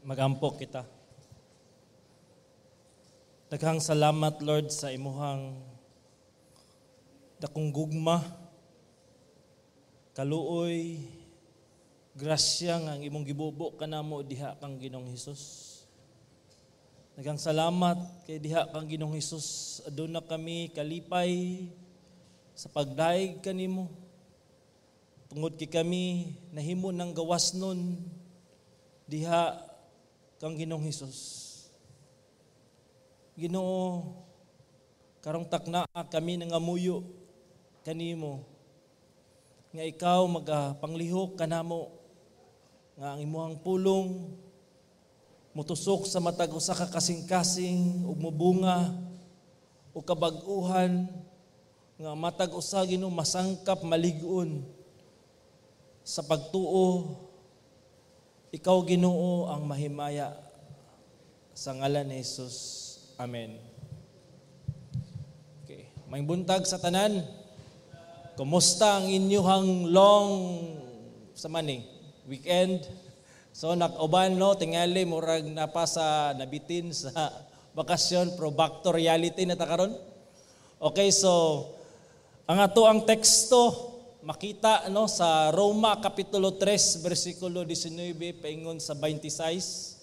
Magampok kita. Daghang salamat, Lord, sa imuhang dakong gugma, kaluoy, grasya nga ang imong gibubo kanamo diha kang Ginoong Hesus. Daghang salamat kay diha kang Ginoong Hesus, aduna kami kalipay sa pagdaig kanimo. Tungod kay kami nahimo ng gawas nun diha kang Ginoong Hesus. Ginoo, karong takna kami nangamuyo kanimo nga ikaw magapanglihok kanamo nga ang imuhang pulong mutusok sa matag usa ka kasing-kasing ug mubunga o kabag-uhan nga matag usa Ginoo masangkap malig-on sa pagtuo. Ikaw Ginoo ang mahimaya sa ngalan ni Jesus. Amen. Okay, may buntag sa tanan. Kumusta ang inyong long weekend? So nak-uban no tingali murag napasa nabitin sa bakasyon pro back to reality na ta karon. Okay, so ang ato ang teksto makita no sa Roma kapitulo 3 bersikulo 19 paingon sa 26.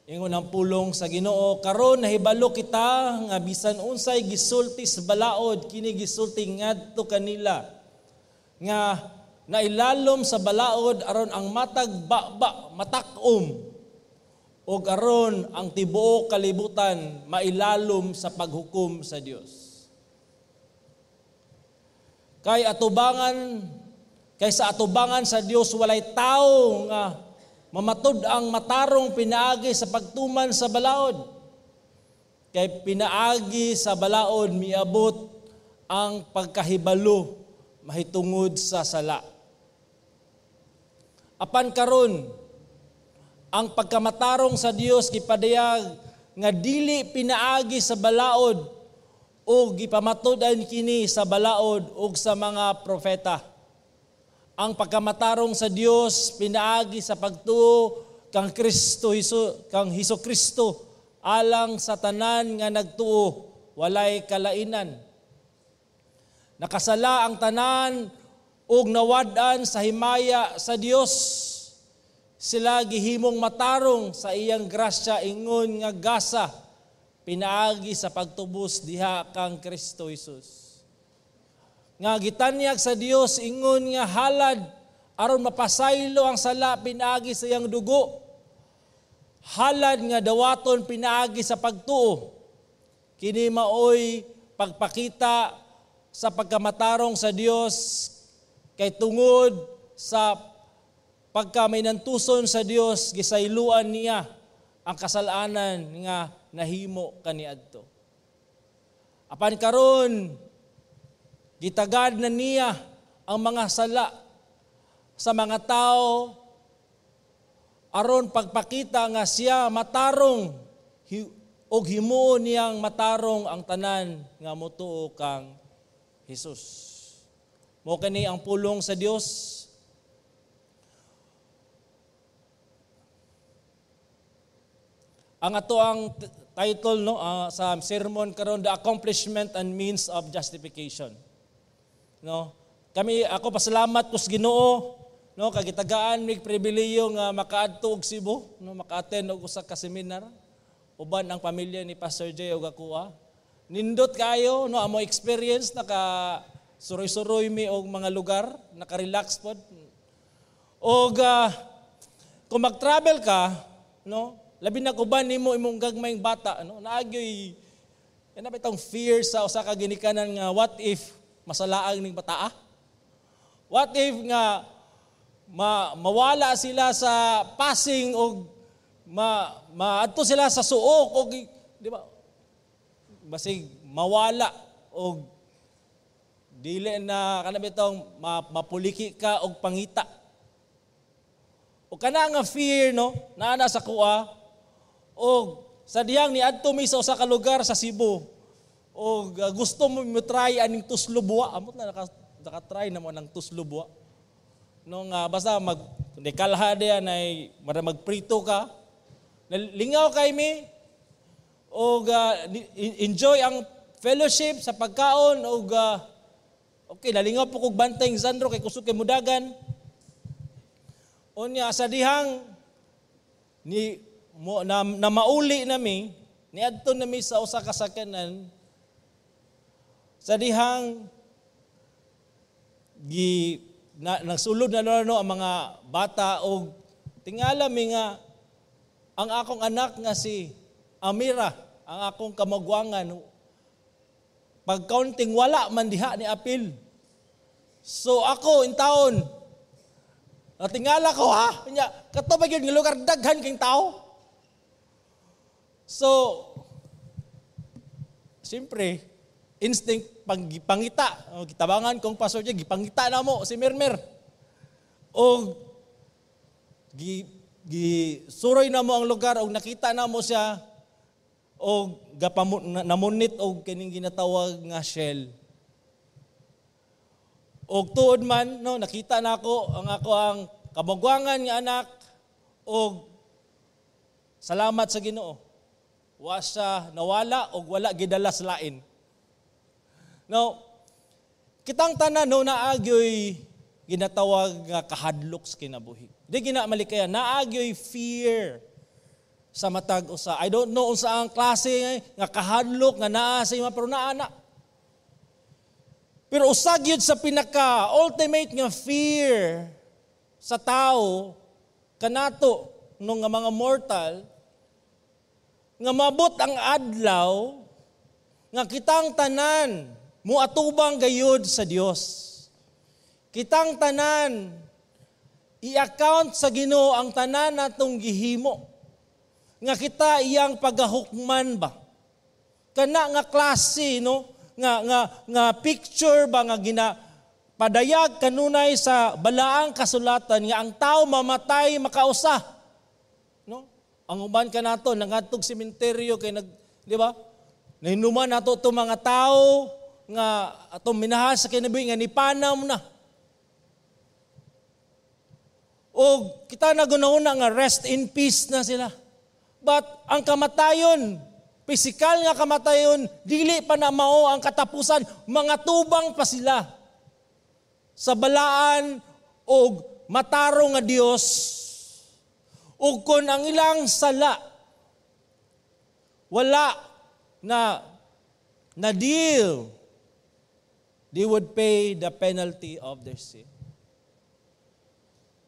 Ingon ang pulong sa Ginoo, karon nahibalo kita nga bisan unsay gisulti sa balaod kini gisulti ngadto kanila nga nailalom sa balaod aron ang matag baba matakom ug aron ang tibuok kalibutan mailalom sa paghukom sa Dios. Kaysa atubangan sa Dios walay tawo nga mamatud ang matarong pinaagi sa pagtuman sa balaod. Kay pinaagi sa balaod miabot ang pagkahibalo mahitungod sa sala. Apan karon ang pagkamatarong sa Dios gipadayag nga dili pinaagi sa balaod o gipamatud-an kini sa balaod ug sa mga propeta. Ang pagkamatarong sa Dios pinaagi sa pagtuo kang Hesus Kristo alang sa tanan nga nagtuo walay kalainan. Nakasala ang tanan ug nawad-an sa himaya sa Dios. Sila gihimong matarong sa iyang grasya ingon nga gasa pinaagi sa pagtubos diha kang Kristo Hesus. Nga gitanyag sa Dios ingon nga halad aron mapasaylo ang sala pinaagi sa iyang dugo. Halad nga dawaton pinaagi sa pagtuo. Kini maoy pagpakita sa pagkamatarong sa Dios kay tungod sa pagkaminantuson sa Dios gisayloan niya ang kasalanan nga nahimo kaniadto. Apan karon gitagad na niya ang mga sala sa mga tao aron pagpakita nga siya matarong og himuon niyang matarong ang tanan nga motuo kang Hesus. Mao kani ang pulong sa Dios. Ang ato ang title no sa sermon karon, The Accomplishment and Means of Justification. No, ako pasalamat kus Ginoo no kay gitagaan mig pribilehiyo nga makaadto og Cebu no maka-attend og usa ka seminar uban ang pamilya ni Pastor Jay ug ako. Nindot kayo no amo experience naka suroy-suroy mi og mga lugar, naka-relax pod. Og kung mag-travel ka no labi na kuban nimo imong gagmayng bata no naagyoy kana bitong fear sa usa ka ginikanan nga what if masalaang ning bataa? What if nga mawala sila sa passing o maadto sila sa suok o di ba? Basig mawala o dili na kana bitong mapuliki ka og pangita. O kana nga fear no naana sa kuha o sa diyang ni adto mi sa usa ka lugar sa Cebu. O gusto mo try aning tuslubwa, amot na naka-try na mo ng tuslubwa. Nung basta kundi kalha diyan ay magprito ka, lingaw kay mi, o enjoy ang fellowship sa pagkaon, o okay, nalingaw po kog bantay ng Sandro kay kusog kay mudagan. Unya sa dihang na mauli nami, niadto nami sa usa ka sakyanan, sa dihang nagsulod na ang mga bata o tingala mi nga ang akong anak nga si Amira, ang akong kamagwangan, pag counting wala man diha ni apil. So ako in taon, natingala ko kato ba yun lugar daghan king tao? So, siyempre, instinct pangita. Gitabangan kong pastor niya, gipangita na mo si Mermer. O suroy na mo ang lugar, o nakita na mo siya, o namunit o kining ginatawag nga shell. O tuod man, no, nakita na ako ang kamagwangan nga anak, o salamat sa Ginoo. Wa siya nawala o wala gidala sa lain. Now, kitang tanan no naagyoy ginatawag nga kahadlok sa kinabuhi. Di ginamalikaya, naagyoy fear sa matag usa. I don't know unsa ang klase nga kahadlok nga naa sa ima pero naana. Pero usag yun sa pinaka ultimate nga fear sa tao kanato nung nga mga mortal nga mabot ang adlaw nga kitang tanan muatubang gayud sa Dios. Kitang tanan i-account sa Ginoo ang tanan natong gihimo. Nga kita iyang pagahukman ba? Kana nga klase no nga picture ba nga padayag kanunay sa balaang kasulatan nga ang tao mamatay makausa. No? Ang uban kanato nangadtog sementeryo kay di ba? Nahinuman nato to mga tao nga atong minahas sa kinabuhi nga nipanam na. O kita na gunahuna nga rest in peace na sila. But ang kamatayon, pisikal nga kamatayon, dili pa na mao ang katapusan, mga tubang pa sila sa balaan o matarong nga Dios. O kung ang ilang sala, wala na deal, they would pay the penalty of their sin.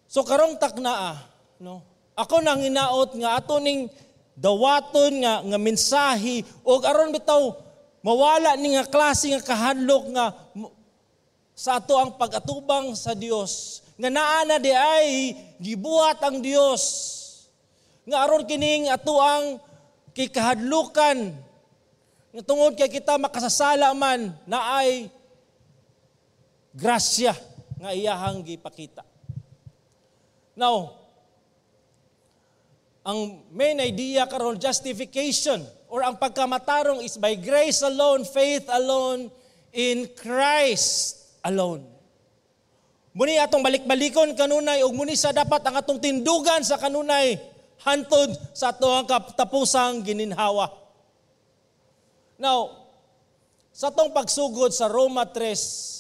So karong taknaa, no? Ako nang hinaot nga ato ning dawaton nga mensahe o aron bitaw mawala ni nga klase nga kahadlok nga sa ato ang pag-atubang sa Dios. Nga naa na di ay gibuhat ang Dios. Nga aron kining ato ang kikahadlukan nga tungod kay kita makasasala man na ay grasya nga iyahang gipakita. Now, ang main idea karon justification or ang pagkamatarong is by grace alone, faith alone, in Christ alone. Muni atong balik-balikon kanunay ug muni sa dapat ang atong tindugan sa kanunay hantod sa atong katapusang gininhawa. Now, sa atong pagsugod sa Roma 3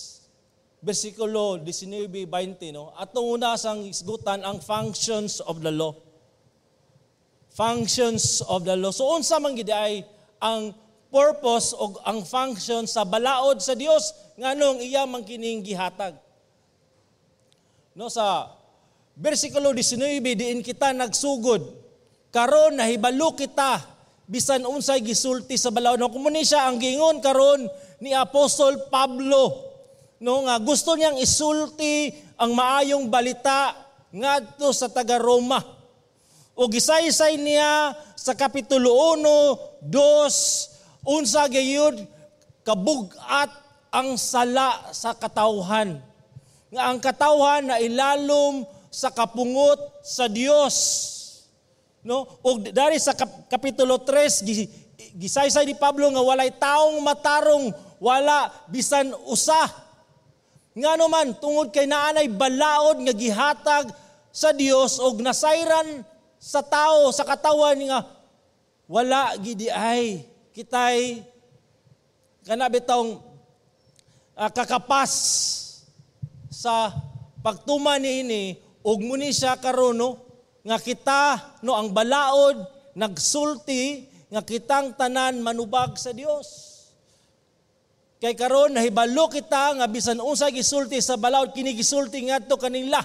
versikulo 19-20, no? Atong una sang isgutan ang functions of the law. Functions of the law. So unsa man gid ay ang purpose o ang function sa balaod sa Dios nganong iya man kining gihatag. No, sa versikulo 19 diin kita nagsugod karon nahibalo kita bisan unsay gisulti sa balaod. No, kumuni siya ang gingon karon ni Apostol Pablo. No, nga gusto niyang isulti ang maayong balita ngadto sa taga Roma. O gisaysay niya sa kapitulo 1, 2, unsa gayud kabugat ang sala sa katawhan. Nga ang katawhan na ilalom sa kapungot sa Dios. No? O dari sa kapitulo 3 gisaysay ni Pablo nga walay taong matarong, wala bisan usa. Nga naman, tungod kay naanay balaod nga gihatag sa Dios og nasayran sa tao sa katawan nga wala gidi ay kitay kana bitong kakapas sa pagtuman niini ug muni siya karon no nga kita no ang balaod nagsulti nga kitang tanan manubag sa Dios. Kay karon nahibalo kita nga bisan unsa gisulti sa balaod kini gisulti ngadto kanila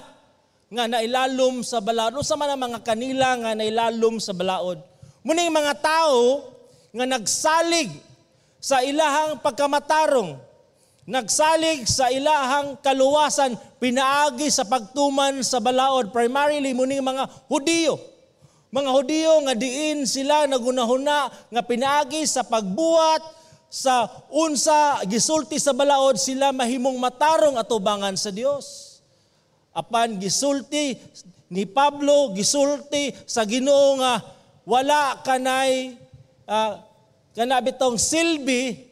nga nailalom sa balaod. Unsa man ang mga kanila nga nailalom sa balaod? Muning mga tao nga nagsalig sa ilahang pagkamatarong, nagsalig sa ilahang kaluwasan, pinaagi sa pagtuman sa balaod. Primarily muning mga Hudiyo. Mga Hudiyo nga diin sila nagunahuna nga pinaagi sa pagbuhat sa unsa gisulti sa balaod sila mahimong matarong atubangan sa Dios. Apan gisulti ni Pablo, gisulti sa Ginoo nga wala kanay kana bitong silbi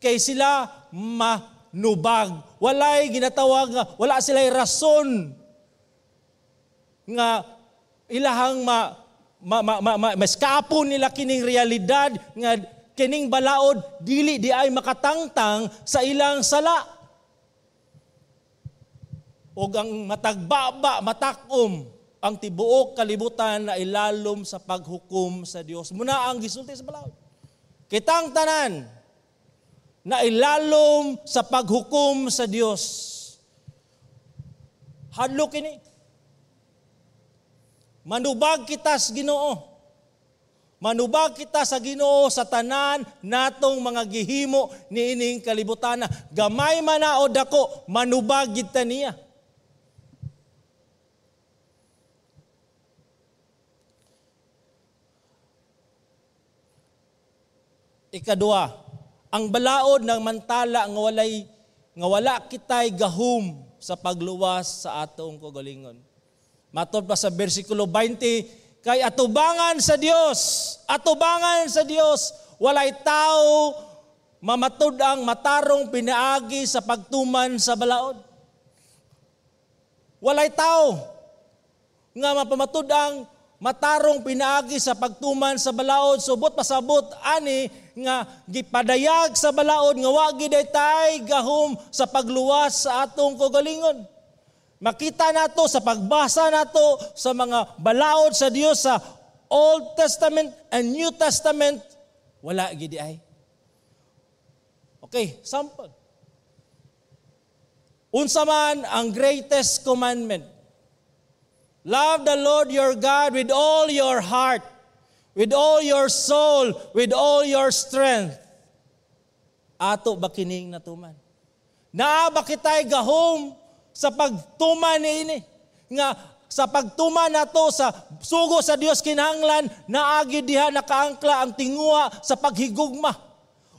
kay sila manubag. Walay ginatawag nga wala sila'y rason nga ilahang maskapon nila kining realidad nga kining balaod dili di ay makatangtang sa ilang sala. Og ang matagbaba, matakom ang tibuok kalibutan na ilalom sa paghukom sa Dios. Muna ang gisulti sa balaod. Kitang tanan na ilalom sa paghukom sa Dios. Hadlo kini. Manubag kita sa Ginoo. Manubag kita sa Ginoo sa tanan natong mga gihimo niining kalibutan. Gamay man na o dako, manubag kita niya. Ikadua, ang balaod ng mantala nga wala kitay gahum sa pagluwas sa atong kagalingon. Matod pa sa bersikulo 20, kay atubangan sa Dios, walay tao mamatud ang matarong pinaagi sa pagtuman sa balaod. Walay tao nga mapamatud ang matarong pinaagi sa pagtuman sa balaod, subot pasabot ani nga gipadayag sa balaod nga wa gid tay gahom sa pagluwas sa atong kagalingon. Makita nato sa pagbasa nato sa mga balaod sa Dios sa Old Testament and New Testament, wala gid ay. Okay, sample. Unsa man ang greatest commandment? Love the Lord your God with all your heart, with all your soul, with all your strength. Ato ba kining natuman? Naa ba kitay gahom sa pagtuman niini? Nga sa pagtuman nato sa sugo sa Dios kinahanglan naagi diha nakaangkla ang tingua sa paghigugma.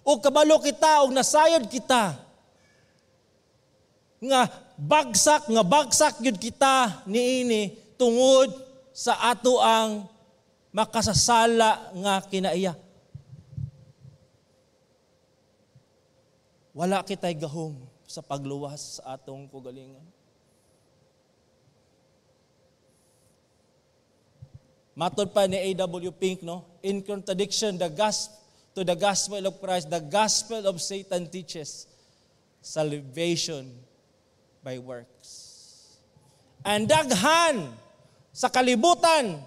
O kabalo kita og nasayod kita. Nga bagsak gyud kita niini tungod sa ato ang makasasala nga kinaiya. Wala kitay gahom sa pagluwas sa atong kagalingon. Matod pa ni A.W. Pink, no? In contradiction to the gospel of Christ, the gospel of Satan teaches salvation by works. And daghan sa kalibutan,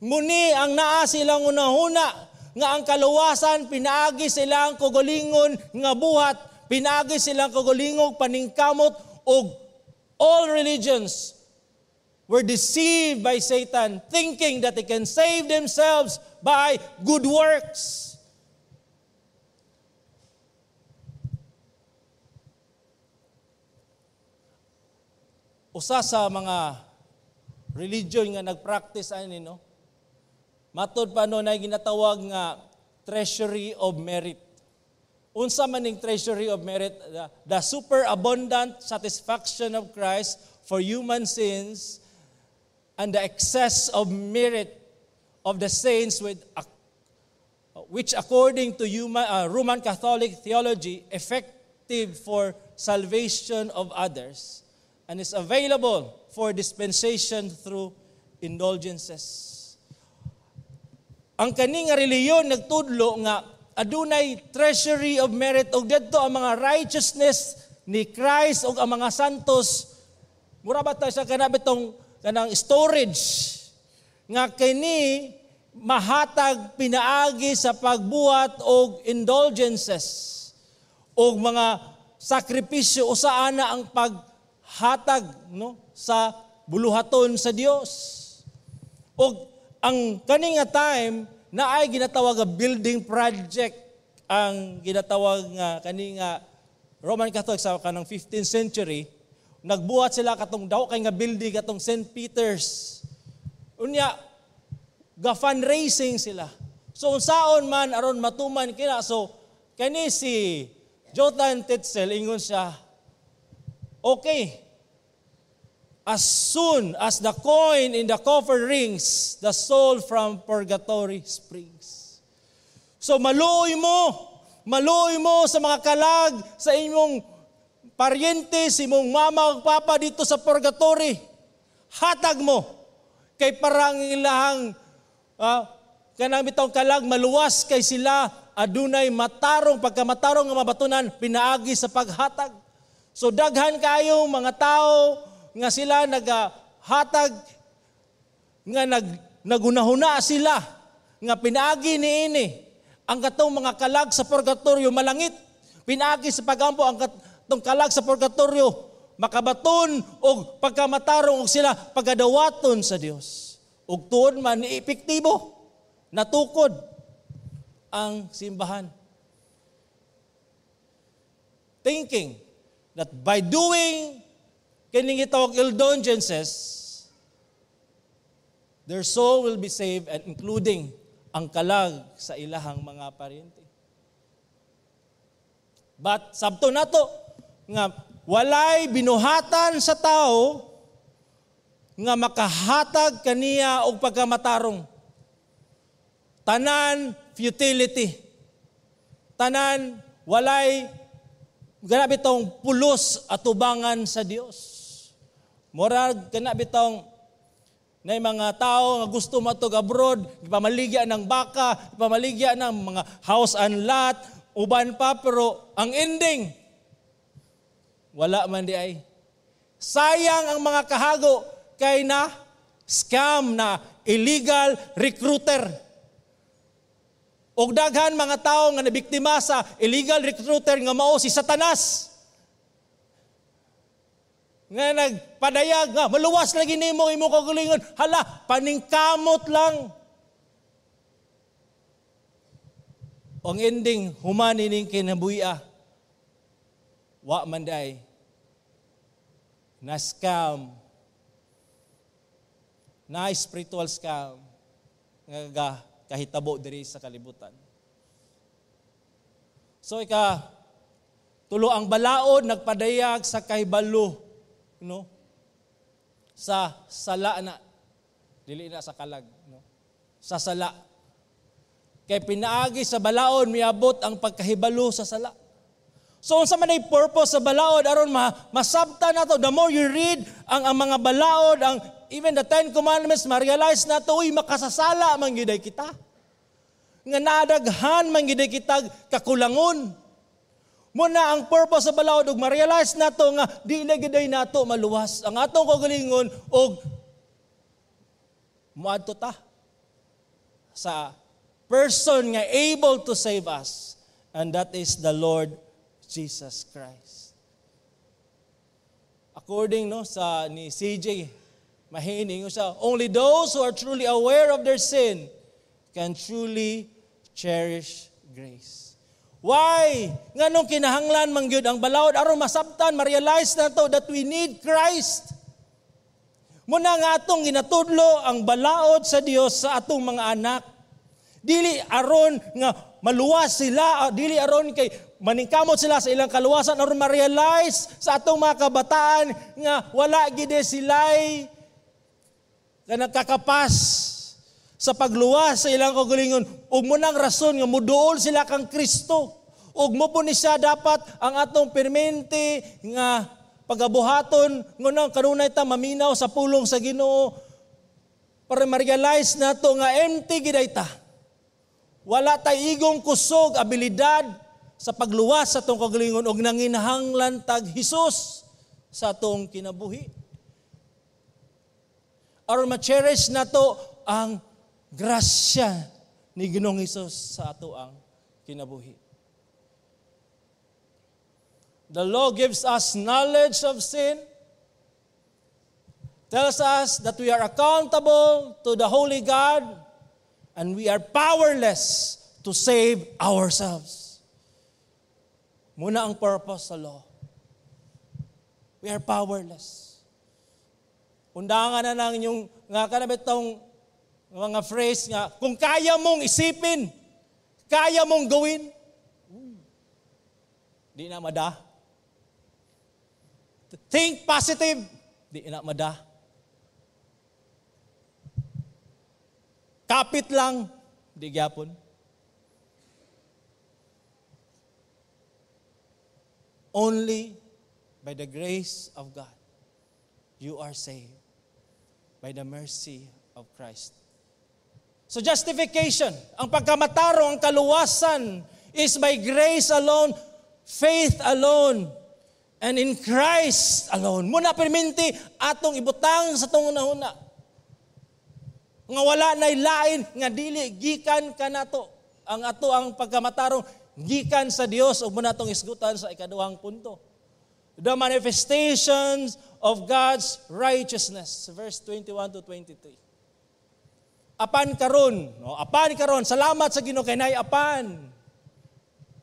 muni ang naa silang unahuna, nga ang kaluwasan, pinaagi silang kagalingon nga buhat, pinaagi silang kagulingog paningkamot og all religions were deceived by Satan thinking that they can save themselves by good works. Usa sa mga religion nga nagpractice ani no, matod pa no na ginatawag nga treasury of merit. Unsa man ning treasury of merit? The superabundant satisfaction of Christ for human sins and the excess of merit of the saints which according to Roman Catholic theology effective for salvation of others and is available for dispensation through indulgences. Ang kani nga reliyon nagtudlo nga adunay treasury of merit og didto ang mga righteousness ni Christ ug ang mga santos. Mura ba tayo sa kanabitong kanang storage nga kini mahatag pinaagi sa pagbuhat og indulgences og mga sakripisyo usa ana ang paghatag sa buluhaton sa Dios. Og ang kani nga time na ay ginatawag nga building project ang ginatawag nga kani nga Roman Catholic sa kanang 15th century. Nagbuhat sila katong daw kay nga building katong St. Peter's. Unya ga-fundraising sila. So unsaon man aron matuman kina. So kani si Jonathan Tetzel ingon siya, okay, as soon as the coin in the coffer rings, the soul from purgatory springs. So maluoy mo sa mga kalag sa imong paryente, sa imong mama o papa dito sa purgatory. Hatag mo kay parang ilahang kanang bitong kalag maluwas kay sila adunay matarong pagkamatarong nga mabatunan pinaagi sa paghatag. So daghan kayo mga tao nga sila naghatag nga nagunahuna sila nga pinaagi niini ang katong mga kalag sa purgatorio malangit pinaagi sa pagampo ang katong kalag sa purgatorio makabaton og pagkamatarong og sila pagadawaton sa Dios ug tuod man epektibo natukod ang simbahan, thinking that by doing kining gitawag indulgences, their soul will be saved and including ang kalag sa ilahang mga paryente. But sabto nato nga walay binuhatan sa tao nga makahatag kaniya og pagkamatarong. Tanan futility. Tanan walay grabe tong pulos at tubangan sa Dios. Murag kana bitong na mga tao nga gusto matog abroad, ipamaligya ng baka, ipamaligya ng mga house and lot, uban pa, pero ang ending, wala man di ay. Sayang ang mga kahago kay na scam na illegal recruiter. Og daghan mga tao nga nabiktima sa illegal recruiter nga mao si Satanas. Nga nagpadayag nga, maluwas lagi nimo imo kaugalingon. Hala, paningkamot lang. Ang ending, humani ning kinabuya. Wa man day. Na scam. Na spiritual scam. Nga kahitabo diri sa kalibutan. So tulo ang balaod nagpadayag sa kahibalo. Sa sala na dili na sa kalag, sa sala kay pinaagi sa balaod miabot ang pagkahibalo sa sala. So unsa man ay purpose sa balaod aron masabtan nato the more you read ang mga balaod ang even the 10 commandments ma-realize nato uy makasasala man gyud kita nga nadaghan man gyud kita kakulangon. Muna ang purpose sa balaod ug ma-realize nato nga di giday nato maluwas ang atong kaugalingon og moadto ta sa person nga able to save us, and that is the Lord Jesus Christ. According sa ni CJ Mahining siya, only those who are truly aware of their sin can truly cherish grace. Why? Nganong kinahanglan man gyud ang balaod aron masabtan, ma-realize nato that we need Christ. Muna nga atong ginatudlo ang balaod sa Dios sa atong mga anak. Dili aron nga maluwas sila, dili aron kay maningkamot sila sa ilang kaluwasan aron ma-realize sa atong mga kabataan nga wala gid sila'y kanang kakapas sa pagluwas sa ilang kaugalingon ug munang rason nga muduol sila kang Kristo ug mo po ni siya dapat ang atong permente nga pagabuhaton ngunang kanunay ta maminaw sa pulong sa Ginoo para ma-realize nato nga empty giday ta. Wala tay igong kusog abilidad sa pagluwas sa atong kagalingon og nanginahanglan tag Hesus sa atong kinabuhi. Aron ma-cherish nato ang grasya ni Ginoong Hesus sa ato ang kinabuhi. The law gives us knowledge of sin, tells us that we are accountable to the Holy God, and we are powerless to save ourselves. Muna ang purpose sa law. We are powerless. Undangan na lang yung nga kanabit tong mga phrase nga, kung kaya mong isipin, kaya mong gawin, di na mada. Think positive, di na mada. Kapit lang, di gyapon. Only by the grace of God, you are saved. By the mercy of Christ. So justification, ang pagkamataro, ang kaluwasan is by grace alone, faith alone, and in Christ alone. Muna perminti atong ibutang sa itong una-una. Nga wala na'y lain, nga dili, gikan ka na to. Ang ato ang pagkamatarong, gikan sa Dios, o muna itong isgutan sa ikaduhang punto. The manifestations of God's righteousness. Verse 21 to 23. Apan karon, salamat sa Ginoo kay nay apan.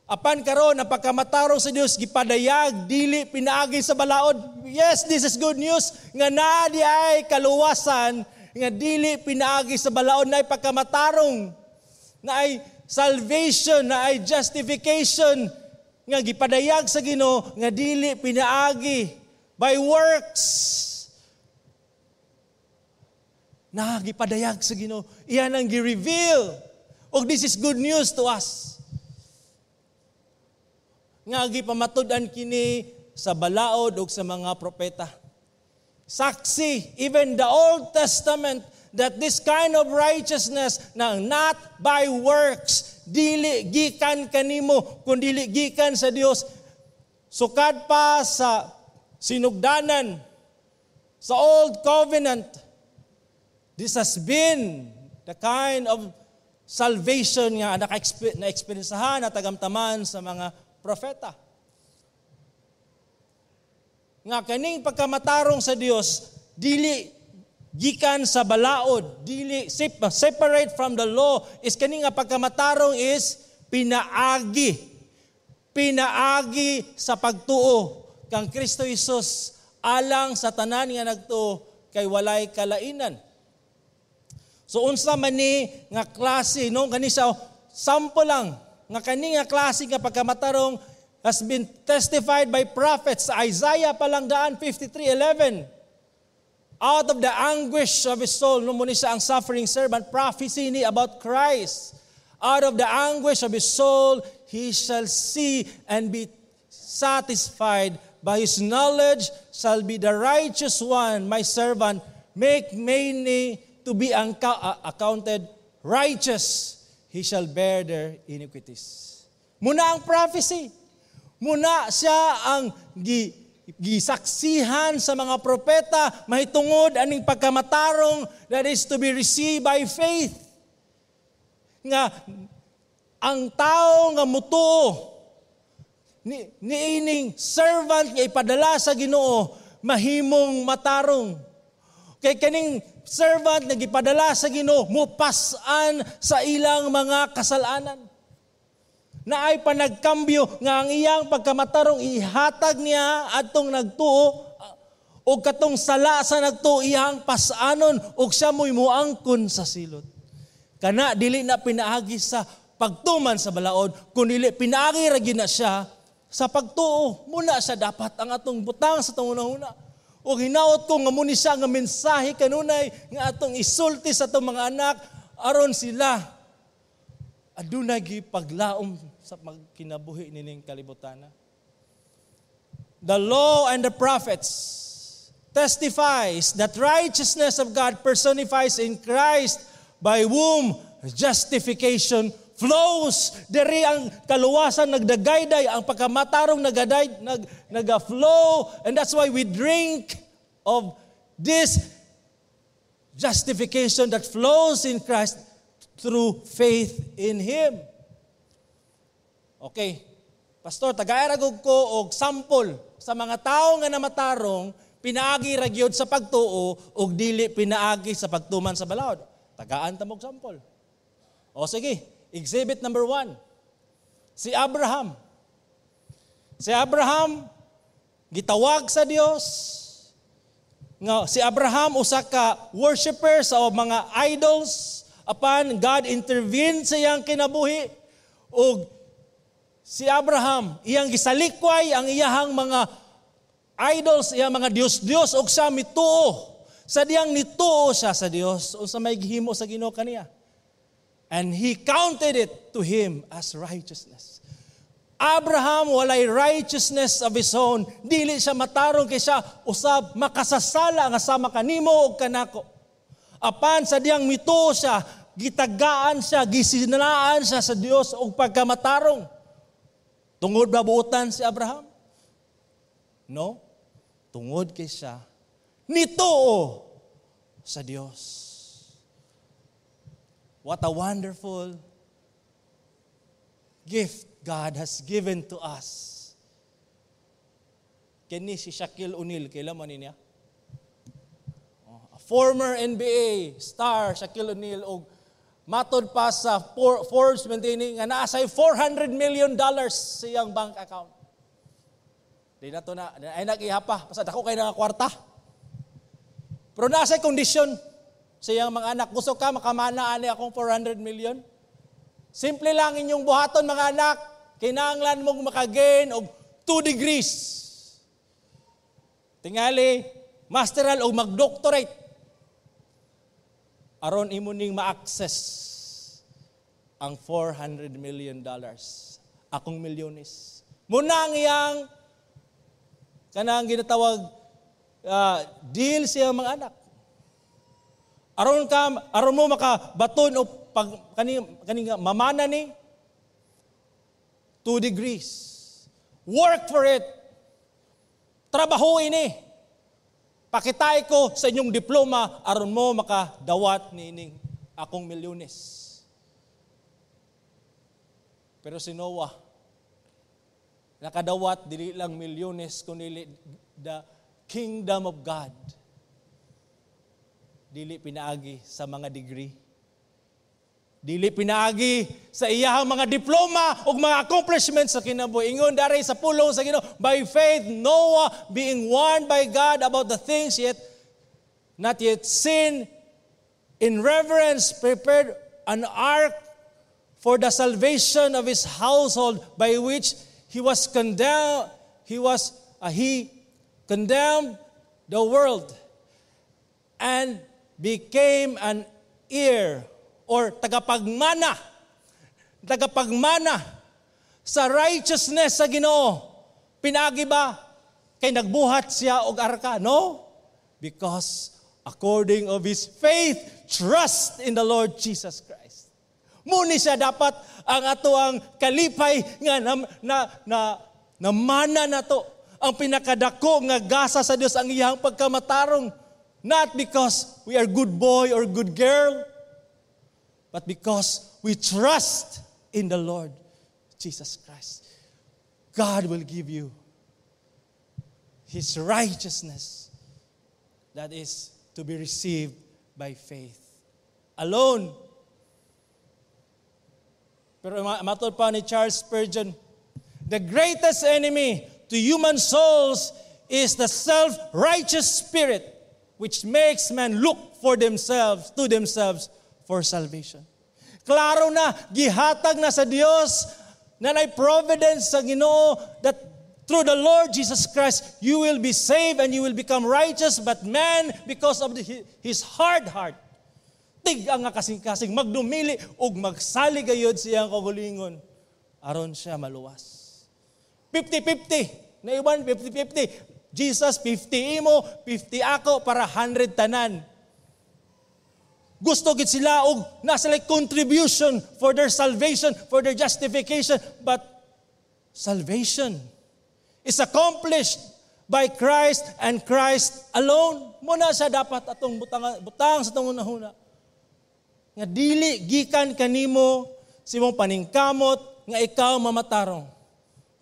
Apan karon ang pagkamatarong sa Dios gipadayag dili pinaagi sa balaod. Yes, this is good news nga naadi ay kaluwasan nga dili pinaagi sa balaod, na ay pagkamatarong, na ay salvation, na ay justification nga gipadayag sa Ginoo nga dili pinaagi by works. Na gipadayag sa Ginoo, iyan ang gi-reveal. Og this is good news to us. Nga gipamatud-an kini sa balaod ug sa mga propeta. Saksi, even the Old Testament, that this kind of righteousness na not by works, dili gikan kanimo, kundi dili gikan sa Dios. Sukad pa sa sinugdanan, sa Old Covenant, this has been the kind of salvation nga na-experiensahan at tagamtaman sa mga propeta. Nga kaning pagkamatarong sa Dios, dili gikan sa balaod, dili separate from the law, is kaning nga pagkamatarong is pinaagi sa pagtuo kang Kristo Jesus alang sa tanan nga nagtuo kay walay kalainan. So unsa man ni nga klase no kani sa sample lang nga kani nga klase nga pagkamatarong has been testified by prophets. Sa Isaiah palang daan 53:11. Out of the anguish of his soul, no muna siya ang suffering servant, prophecy ni about Christ. Out of the anguish of his soul, he shall see and be satisfied. By his knowledge shall be the righteous one, my servant, make many to be accounted righteous. He shall bear their iniquities. Muna ang prophecy. Muna siya ang gisaksihan sa mga propeta, mahitungod aning pagkamatarong that is to be received by faith. Nga ang tao nga mutuo niining servant nga ipadala sa Ginoo mahimong matarong. Kay kaning servant nga gipadala sa Ginoo mupas-an sa ilang mga kasalanan. Na ay panagkambyo nga ang iyang pagkamatarong ihatag niya atong nagtuo o katong sala sa nagtuo iyang pasanon o siya mo'y muangkon sa silot. Kana dili na pinaagi sa pagtuman sa balaod, kundi dili pinaagi ra gid na siya sa pagtuo. Muna siya dapat ang atong butang sa atong una-una. O hinaot ko nga muni siya nga mensahe kanunay nga atong isulti sa atong mga anak aron sila adunay gipaglaom sa magkinabuhi nining kalibutan. the law and the prophets testifies that righteousness of God personifies in Christ by whom justification flows. Diri ang kaluwasan nagdagayday, ang pagkamatarong nagaflow, and that's why we drink of this justification that flows in Christ through faith in Him. Okay, Pastor, tagairagog ko og sample sa mga tao nga namatarong, pinaagi ra gyud sa pagtuo ug dili pinaagi sa pagtuman sa balaod. Tagaan ta mog sample. O sige, exhibit number 1. Si Abraham. Si Abraham gitawag sa Dios. Nga si Abraham usa ka worshiper sa mga idols, apan God intervened sa iyang kinabuhi ug si Abraham iyang gisalikway ang iyahang mga idols, iyang mga Dios ug siya mituo. Sa diyang nituo siya sa Dios unsa may gihimo sa Ginoo kaniya. And he counted it to him as righteousness. Abraham walay righteousness of his own. Dili siya matarong kay siya usab makasasala nga sama kanimo ug kanako. Apan sa diyang mituo siya, gitagaan siya, gisinanaan siya sa Dios ug pagkamatarong. Tungod ba buutan si Abraham? No. Tungod kay siya nituo sa Dios. What a wonderful gift God has given to us. Kini si Shaquille O'Neal, kailan man niya? A former NBA star Shaquille O'Neal og matod pa sa Forbes maintaining nga naa say $400 million sa iyang bank account. Di na to na ay nag-ihapa basta dako kay nga kwarta. Pero nasa kondisyon sa iyang mga anak, gusto ka makamana ani akong 400 million? Simple lang inyong buhaton mga anak, kinahanglan mong makagain og 2 degrees. Tingali, masteral o mag-doctorate. Aron imo ning ma-access ang $400 million. Akong milyones. Muna ang iyang kanang ginatawag deal siya mga anak. Aron mo makabaton o kani mamana ni 2 degrees. Work for it. Trabaho ini. Pakitay ko sa inyong diploma aron mo makadawat nining akong milyones. Pero si Noah nakadawat dili lang milyones kundi the kingdom of God. Dili pinaagi sa mga degree. Dili pinaagi sa iyahang mga diploma o mga accomplishments sa kinabuhi. Ingon dari sa pulong sa Ginoo, by faith Noah being warned by God about the things not yet seen, in reverence prepared an ark for the salvation of his household, by which he condemned the world and became an heir or tagapagmana sa righteousness sa Ginoo. Pinagi ba kay nagbuhat siya og arka? No, because according of his faith, trust in the Lord Jesus Christ. Muni siya dapat ang atoang kalipay nga na mana nato. Ang pinakadako nga gasa sa Dios ang iyang pagkamatarong. Not because we are good boy or good girl, but because we trust in the Lord Jesus Christ. God will give you His righteousness that is to be received by faith alone. Pero matod pa ni Charles Spurgeon, the greatest enemy to human souls is the self-righteous spirit which makes men look to themselves for salvation. Klaro na, gihatag na sa Dios, na may providence sa Ginoo, that through the Lord Jesus Christ, you will be saved and you will become righteous, but man, because of his hard heart, tig-ang nga kasing-kasing, magdumili ug magsaligayod siyang kagulingon, aron siya maluwas. 50-50. Na iban 50-50. Jesus 50 imo, 50 ako para 100 tanan. Gusto gid sila og nasa like contribution for their salvation, for their justification, but salvation is accomplished by Christ and Christ alone. Muna siya dapat atong butang sa tong unahuna. Nga dili gikan kanimo si mong paningkamot nga ikaw mamatarong.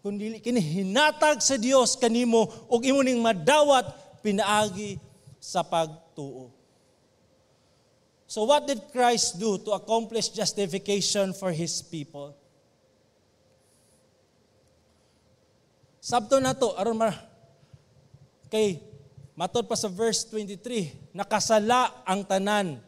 Kundi kini hinatag sa Dios kanimo ug imo ning madawat pinaagi sa pagtuo. So what did Christ do to accomplish justification for His people? Sabto na to, aron kay matod pa sa verse 23, nakasala ang tanan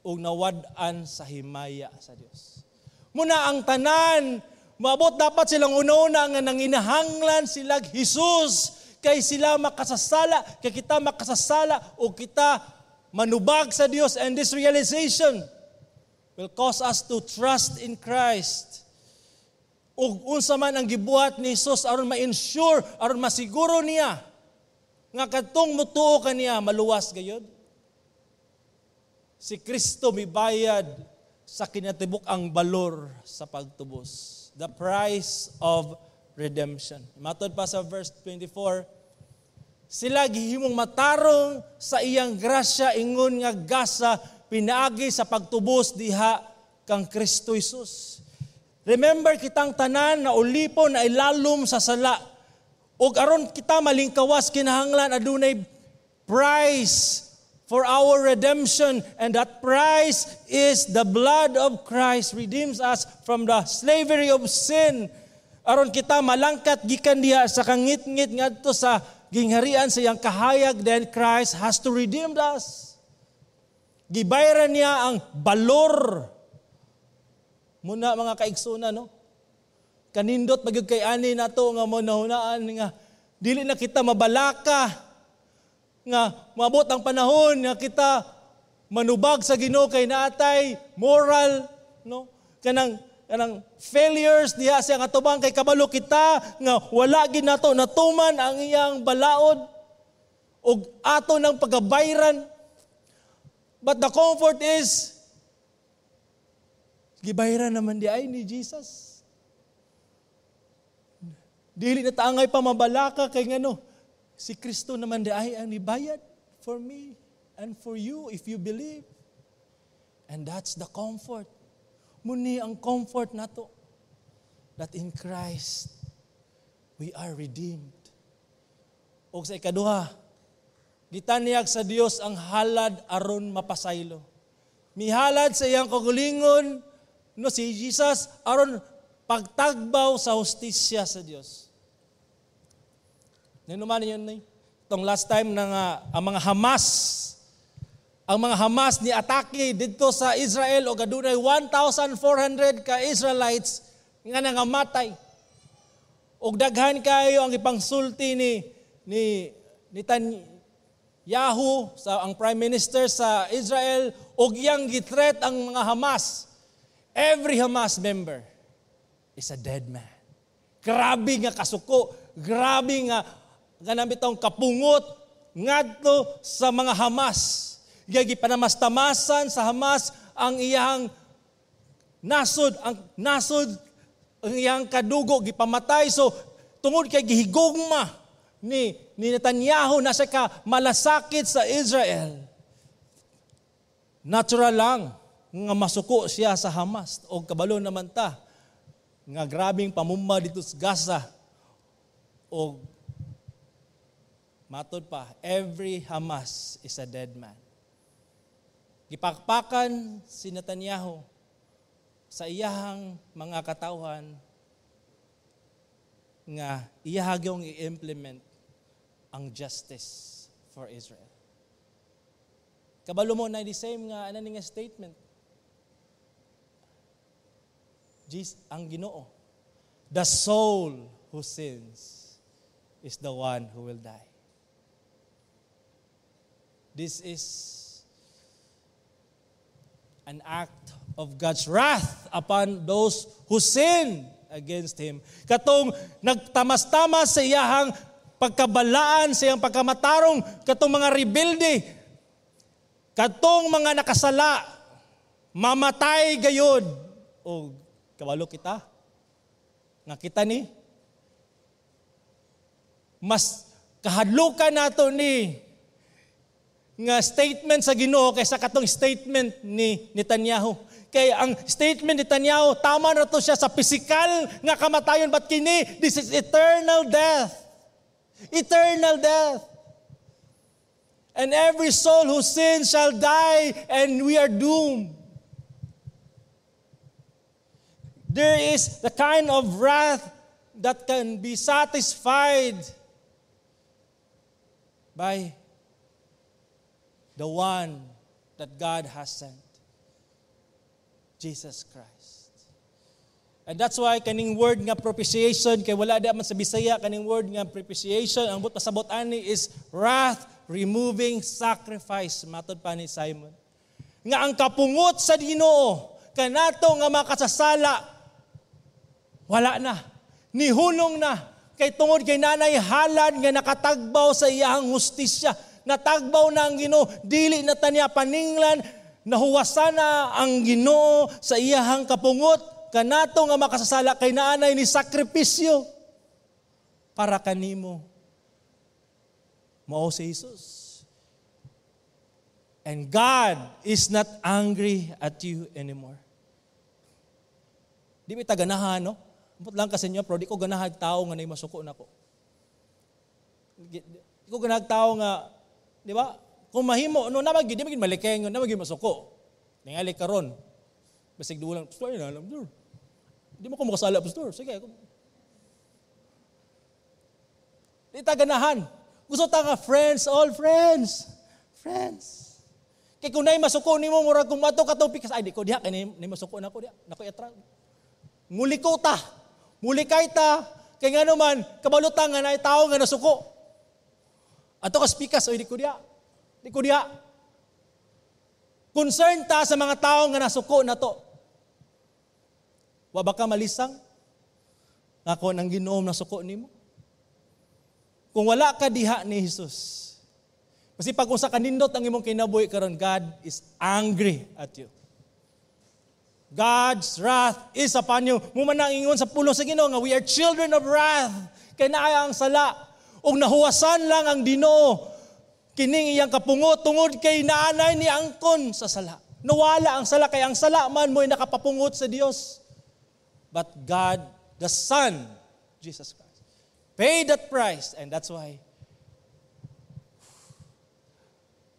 o nawad-an sa himaya sa Dios. Muna ang tanan, maabot dapat silang una-una nga nanginahanglan silang Jesus kay sila makasasala, kay kita makasasala o kita manubag sa Dios, and this realization will cause us to trust in Christ. Ug unsa man ang gibuhat ni Jesus aron ma-ensure, aron masiguro niya nga kadtong mutuo kaniya maluwas gayud. Si Kristo mibayad sa kinatibuk ang balor sa pagtubos. The price of redemption. Matod pa sa verse 24, sila gihimong matarong sa iyang grasya ingon nga gasa pinaagi sa pagtubos diha kang Kristo Jesus. Remember kitang tanan na ulipon na ilalom sa sala. Ug aron kita malingkawas kinahanglan adunay price for our redemption, and that price is the blood of Christ redeems us from the slavery of sin. Aron kita malangkat gikan diha sa kangit-ngit ngadto sa gingharian sa iyang kahayag, then Christ has to redeem us. Gibayaran niya ang balor. Muna mga kaigsuna, no? Kanindot magyud kay ani nato nga monahunaan nga dili na kita mabalaka nga maabot ang panahon nga kita manubag sa Ginoo kay naatay moral, no? Kanang failures diha sa atubang kay kabalo kita nga wala gid nato natuman ang iyang balaod ug ato ng pagabayran. But the comfort is gibayran naman di ay ni Jesus. Dili na taangay pa mabalaka kay ngano si Kristo naman di ay ang nibayad for me and for you if you believe. And that's the comfort. Muni ang comfort nato that in Christ we are redeemed. O sa ikaduha, gitanyag sa Dios ang halad aron mapasaylo. Mihalad sa iyang kagulingon no si Jesus aron pagtagbaw sa hustisya sa Dios. Ninuman niyo ni itong last time na ang mga Hamas ni atake dito sa Israel o adunay 1,400 ka Israelites nga nangamatay. Og daghan kayo ang ipangsulti ni Netanyahu sa ang prime minister sa Israel og iyang gitret ang mga Hamas. Every Hamas member is a dead man. Grabe nga kasuko, grabe nga ganambitong kapungot ngadto sa mga Hamas. Gagi panamastamasan sa Hamas ang iyang nasod, ang iyang kadugo gipamatay. So tungod kay gihigugma ni Netanyahu na siya ka malasakit sa Israel, natural lang nga masuko siya sa Hamas. O kabalo naman ta nga grabing pamumma dito sa Gaza. O matod pa, every Hamas is a dead man. Gipakpakan si Netanyahu sa iyahang mga katawhan nga iyahagyong i-implement ang justice for Israel. Kabalo mo na the same nga nga statement. Ang Ginoo, the soul who sins is the one who will die. This is an act of God's wrath upon those who sin against him. Katong nagtamas-tamas sa iyahang pagkabalaan, sa iyang pagkamatarong, katong mga rebelde, katong mga nakasala, mamatay gayod. O kabalo kita, nga kita ni, mas kahadlukan nato ni nga statement sa Ginoo kaysa katong statement ni Netanyahu. Kay ang statement ni Netanyahu, tama na to siya sa physical nga kamatayon, but kini, this is eternal death. Eternal death. And every soul who sins shall die, and we are doomed. There is the kind of wrath that can be satisfied by the one that God has sent, Jesus Christ. And that's why kaning word nga propitiation, kay wala di man sa Bisaya, kaning word nga propitiation, ang pasabot ani is wrath removing sacrifice, matod pa ni Simon. Nga ang kapungot sa Ginoo kanato nga makasasala, wala na, nihulong na, kay tungod kay nanay halad nga nakatagbaw sa iyang hustisya, natagbaw na ang Ginoo, dili na taniya paninglan, nahuwasan na ang Ginoo sa iyahang kapungot, kanato nga makasasala kay naanay ni sakripisyo para kanimo. Mao si Jesus. And God is not angry at you anymore. Di ba ganahan, no? Ambot lang kasi niyo, pero di ko ganahag tao nga na masuko na ko. Di ko ganahag tao nga, di ba? Kung mahimo, no, di maging malikeng, na maging masuko. Ningali karon. Basig dulang, pastor, na alam, pastor. Di mo ko makasala, pastor. Sige. Di ta ganahan. Gusto ta nga friends, all friends. Friends. Kaya kung na'y masuko ni mo, murag kung mato katong pikas, ay di ko diha, kaya na'y masuko na ko diha. Naku, etrang. Nguliko ta. Mulikay ta. Kaya nga naman, kabalutang nga na'y tao nga nasuko. Ato kas pikas, o di ko diha. Di ko diha. Concern ta sa mga tao nga nasuko na to. Wa ba ka malisang? Ako nang Ginoo nasuko nimo. Kung wala ka diha ni Jesus, kasi pag usa ka nindot ang imong kinabuhi karon, God is angry at you. God's wrath is upon you. Muman nang ingon sa pulong sa Ginoo nga we are children of wrath. Kay naay ang sala ug nahuwasan lang ang Ginoo kining iyang kapungot tungod kay naanay ni angkon sa sala. Nawala ang sala, kay ang sala man mo'y nakapapungot sa Dios. But God, the Son, Jesus Christ, paid that price, and that's why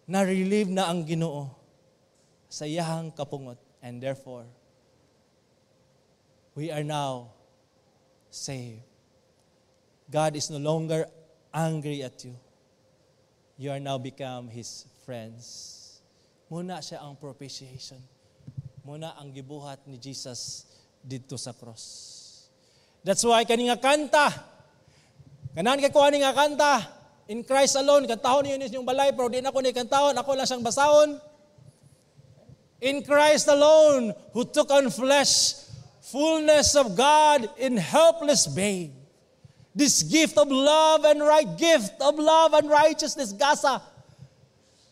na-relieve na ang Ginoo sa iyang kapungot, and therefore we are now saved. God is no longer angry at you. You are now become His friends. Muna siya ang propitiation. Muna ang gibuhat ni Jesus dito sa cross. That's why kani nga kanta, kanan kay kuha ni nga kanta, in Christ alone, kantahon niyo inyong balay, pero di na ko ni kantahon, ako lang siyang basahon. In Christ alone, who took on flesh, fullness of God in helpless babe. This gift of love and righteousness, Gaza,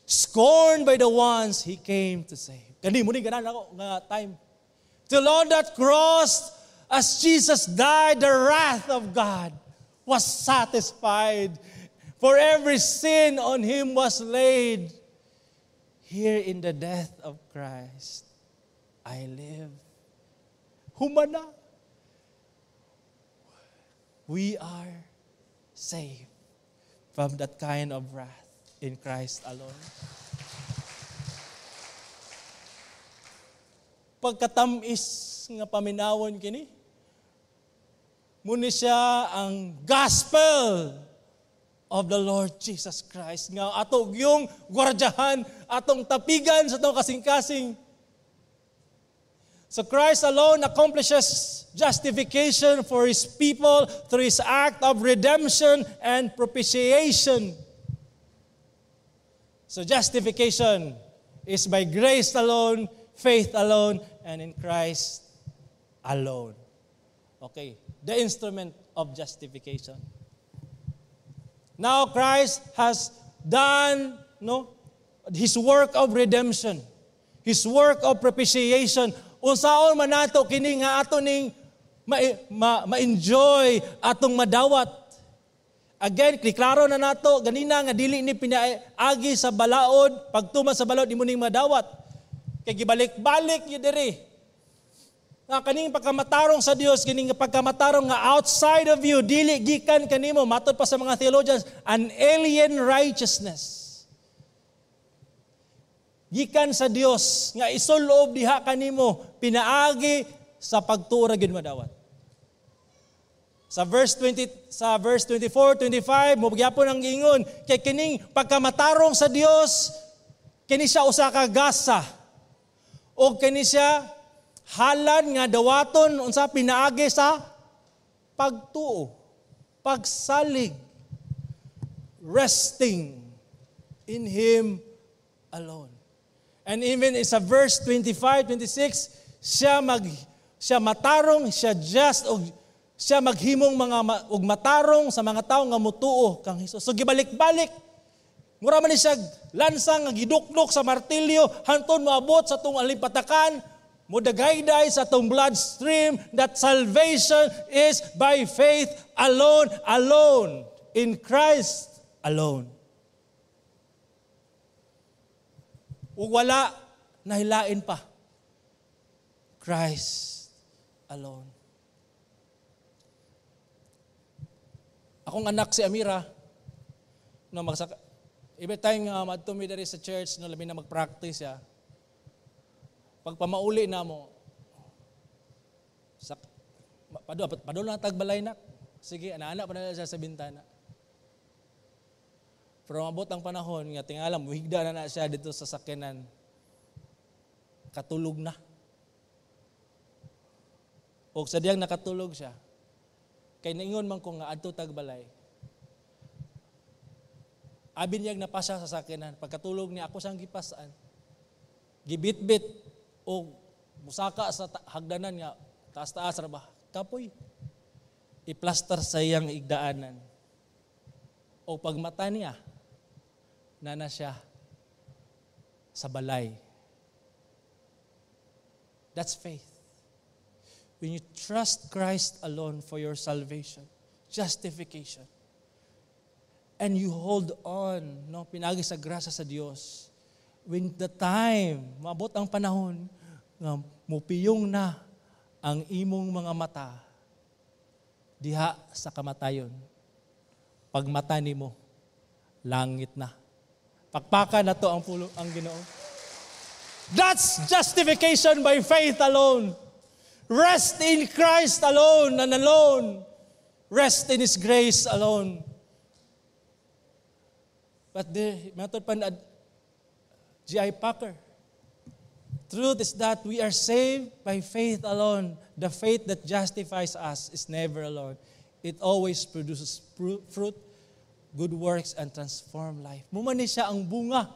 scorned by the ones He came to save. Kani mo ni ganan ako nga time. Till on that cross, as Jesus died, the wrath of God was satisfied. For every sin on Him was laid. Here in the death of Christ, I live. Humana. We are saved from that kind of wrath in Christ alone. Pagkatamis nga paminawon kini, muna siya ang gospel of the Lord Jesus Christ. Nga atong yung gwardyahan, atong tapigan sa itong kasing-kasing. So Christ alone accomplishes justification for His people through His act of redemption and propitiation. So justification is by grace alone, faith alone, and in Christ alone. Okay, the instrument of justification. Now Christ has done His work of redemption, His work of propitiation. Unsaon man nato kini nga ato ning ma-enjoy atong madawat. Again, klaro na nato ganina nga dili ni pinaagi sa balaod, pagtuman sa balaod imo ning madawat. Kay gibalik-balik gyud diri. Nga kaning pagkamatarong sa Dios, kining pagkamatarong nga outside of you, dili gikan kanimo, matod pa sa mga theologians, an alien righteousness. Gikan sa Dios nga isuloob diha kanimo, pinaagi sa pagtuo gyud madawat. Sa verse 24, 25, mo gyapon ang giingon, kay kining pagkamatarong sa Dios, kini siya usa ka gasa. O kini siya halad nga dawaton unsa pinaagi sa pagtuo, pagsalig, resting in Him alone. And even sa verse 25, 26, siya matarong, siya just, o siya maghimong og matarong sa mga tawo nga mutuo kang Hesus. So gibalik-balik, mura man ni siya lansang nga gidukdok sa martilyo hangtod moabot sa tong alipatakan, mudagayday sa tong bloodstream, that salvation is by faith alone, alone, in Christ alone. Ug wala nahilain pa. Christ alone. Akong anak si Amira, every time madto mi diri sa church, labi na mag-practice siya, pagpamauli na mo, padul na tagbalay na. Sige, anak pa na siya sa bintana. Pero mabot ang panahon, nga tingalam, muhigda na siya dito sa sakyanan. Katulog na. O sa diyang nakatulog siya, kay naingon man ko nga adto tagbalay. Abi niyag napasya sa sakyanan, pagkatulog niya ako siyang gipasan. Gibit-bit o musaka sa hagdanan nga taas-taas ra ba kapoy i-plaster sa iyang igdaanan o pagmata niya na siya sa balay. That's faith. When you trust Christ alone for your salvation, justification, and you hold on, pinagi sa grasya sa Dios, when the time, maabot ang panahon, nga mupiyong na ang imong mga mata diha sa kamatayon. Pagmata nimo, langit na. Pakpakan na to ang Ginoo. That's justification by faith alone. Rest in Christ alone and alone. Rest in His grace alone. But matod pa G.I. Packer, truth is that we are saved by faith alone. The faith that justifies us is never alone. It always produces fruit, good works, and transform life. Mumani siya ang bunga.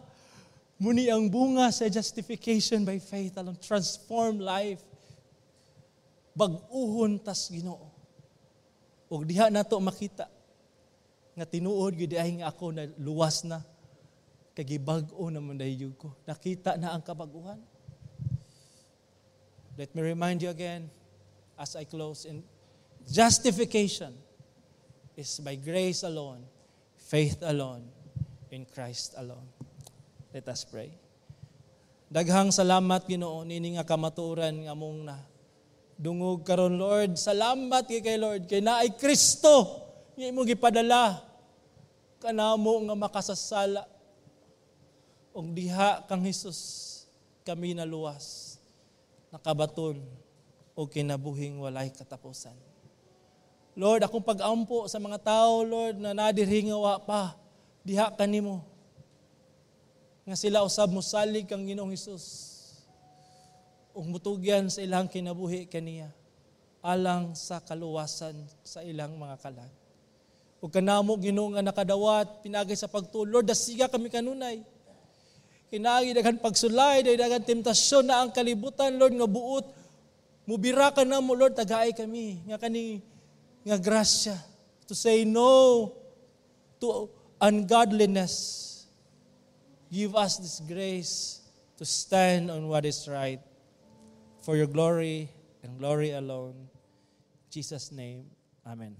Muni ang bunga sa justification by faith alone. Transform life. Bag-uhon tas Ginoo. Ug diha nato makita nga tinuod gyud ay nga ako na luwas na kay bag-o naman dayug ko. Nakita na ang kabaguhan. Let me remind you again as I close. In justification is by grace alone, faith alone, in Christ alone. Let us pray. Daghang salamat Ginoo nini nga kamatuoran nga mong na dungog karon Lord. Salamat kay Lord kay naay Kristo nga imong gipadala kanamo nga makasasala. Og diha kang Hesus kami naluwas, nakabaton o kinabuhing walay katapusan. Lord, akong pag-ampo sa mga tao, Lord, na nadirhingawa pa, diha kanimo. Nga sila usab mo salig kang Ginoong Hesus. Ug mutugyan sa ilang kinabuhi kaniya, alang sa kaluwasan sa ilang mga kalag. Ug kanamo Ginoo nga nakadawat, pinagay sa pagtuo, Lord, dasiga kami kanunay. Kinaagi daghan pagsulay, daghan temptasyon na ang kalibutan, Lord, nga buot Mubira ka na mo, Lord, tagaay kami. Nga grasya to say no to ungodliness. Give us this grace to stand on what is right for your glory and glory alone. In Jesus' name, amen.